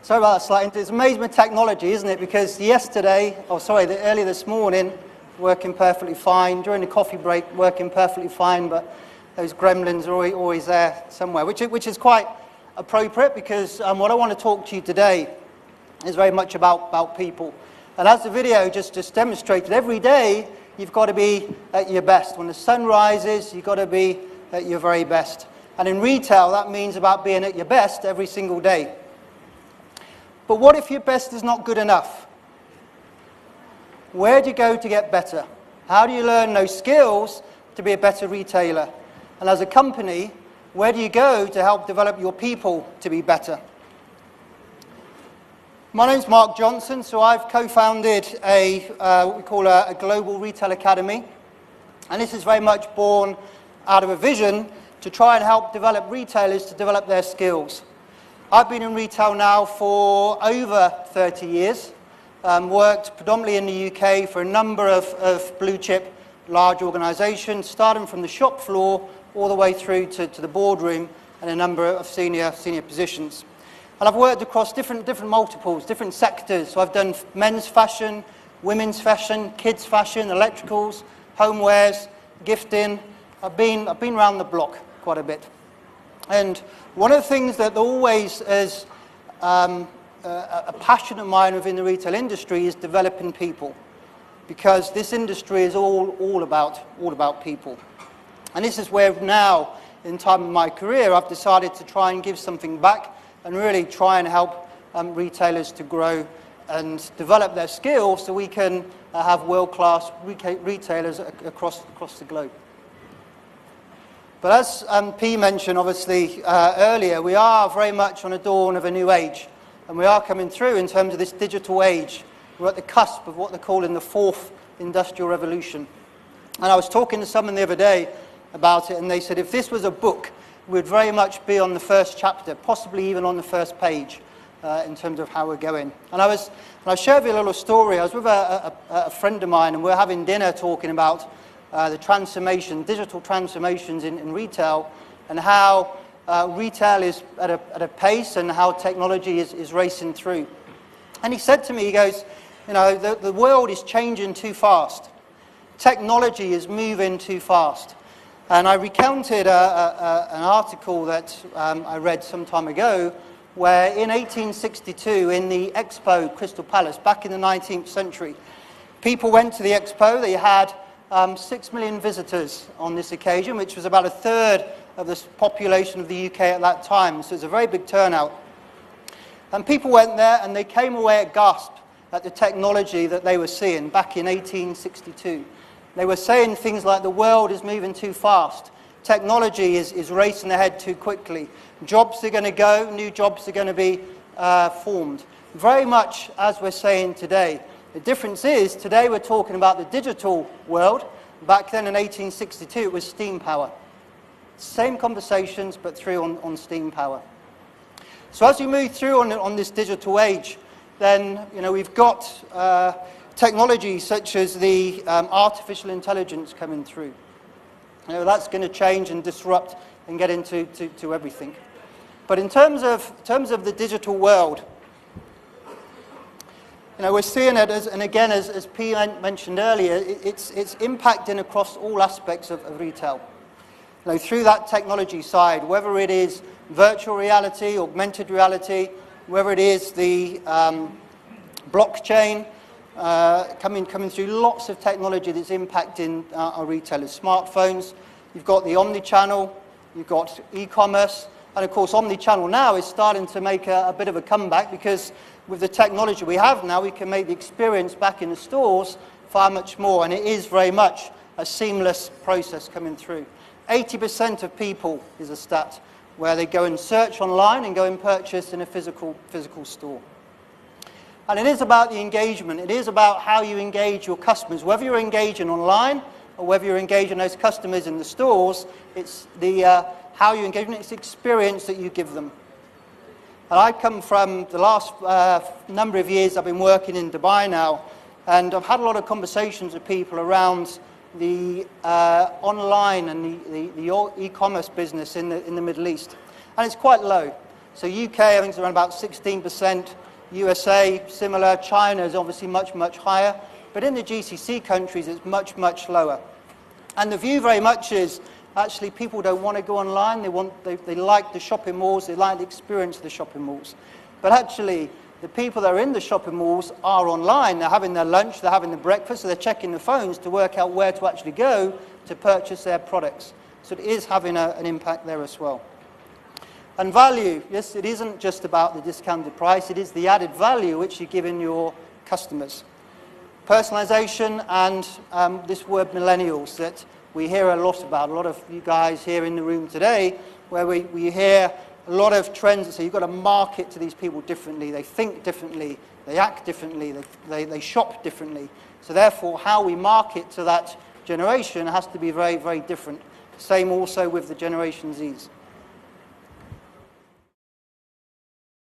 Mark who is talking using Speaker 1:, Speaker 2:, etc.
Speaker 1: Sorry about that slight. It's amazing with technology, isn't it? Because earlier this morning, working perfectly fine. During the coffee break, working perfectly fine, but those gremlins are always there somewhere, which is quite appropriate because what I want to talk to you today is very much about people. And as the video just demonstrated, every day you've got to be at your best. When the sun rises, you've got to be at your very best. And in retail, that means about being at your best every single day. But what if your best is not good enough? Where do you go to get better? How do you learn those skills to be a better retailer? And as a company, where do you go to help develop your people to be better? My name's Mark Johnson, so I've co-founded what we call a global retail academy. And this is very much born out of a vision to try and help develop retailers to develop their skills. I've been in retail now for over 30 years, worked predominantly in the UK for a number of blue chip large organisations, starting from the shop floor all the way through to the boardroom and a number of senior positions. And I've worked across different multiples, different sectors. So I've done men's fashion, women's fashion, kids fashion, electricals, homewares, gifting. I've been around the block quite a bit. And one of the things that always is a passion of mine within the retail industry is developing people, because this industry is all about people. And this is where now, in time of my career, I've decided to try and give something back and really try and help retailers to grow and develop their skills so we can have world-class retailers across the globe. But as P mentioned, obviously, earlier, we are very much on the dawn of a new age. And we are coming through in terms of this digital age. We're at the cusp of what they're calling the fourth industrial revolution. And I was talking to someone the other day about it, and they said if this was a book, we'd very much be on the first chapter, possibly even on the first page, in terms of how we're going. And I'll share with you a little story. I was with a friend of mine, and we were having dinner talking about the digital transformations in retail, and how retail is at a pace and how technology is racing through. And he said to me, he goes, the world is changing too fast. Technology is moving too fast. And I recounted an article that I read some time ago, where in 1862, in the Expo Crystal Palace, back in the 19th century, people went to the Expo. They had 6 million visitors on this occasion, which was about a third of the population of the UK at that time. So it was a very big turnout. And people went there and they came away aghast at the technology that they were seeing back in 1862. They were saying things like the world is moving too fast. Technology is racing ahead too quickly. Jobs are going to go, new jobs are going to be formed. Very much as we're saying today. The difference is, today we're talking about the digital world. Back then in 1862, it was steam power. Same conversations, but through on steam power. So as we move through on this digital age, then we've got technology such as the artificial intelligence coming through. That's going to change and disrupt and get into everything. But in terms of the digital world, we're seeing it as P mentioned earlier, it's impacting across all aspects of retail. Through that technology side, whether it is virtual reality, augmented reality, whether it is the blockchain coming through, lots of technology that's impacting our retailers. Smartphones, you've got the omni-channel, you've got e-commerce, and of course omni-channel now is starting to make a bit of a comeback, because with the technology we have now, we can make the experience back in the stores far much more, and it is very much a seamless process coming through. 80% of people is a stat where they go and search online and go and purchase in a physical store. And it is about the engagement. It is about how you engage your customers. Whether you're engaging online or whether you're engaging those customers in the stores, it's how you engage, and it's the experience that you give them. And I come from the last number of years, I've been working in Dubai now, and I've had a lot of conversations with people around the online and the e-commerce business in the Middle East. And it's quite low. So UK, I think, is around about 16%. USA, similar. China is obviously much, much higher. But in the GCC countries, it's much, much lower. And the view very much is, actually, people don't want to go online. They like the shopping malls. They like the experience of the shopping malls. But actually, the people that are in the shopping malls are online. They're having their lunch, they're having their breakfast, so they're checking the phones to work out where to actually go to purchase their products. So it is having an impact there as well. And value, yes, it isn't just about the discounted price. It is the added value which you're giving your customers. Personalization and this word millennials that we hear a lot about. A lot of you guys here in the room today, where we hear a lot of trends that say you've got to market to these people differently. They think differently. They act differently. They shop differently. So therefore, how we market to that generation has to be very, very different. Same also with the Generation Zs.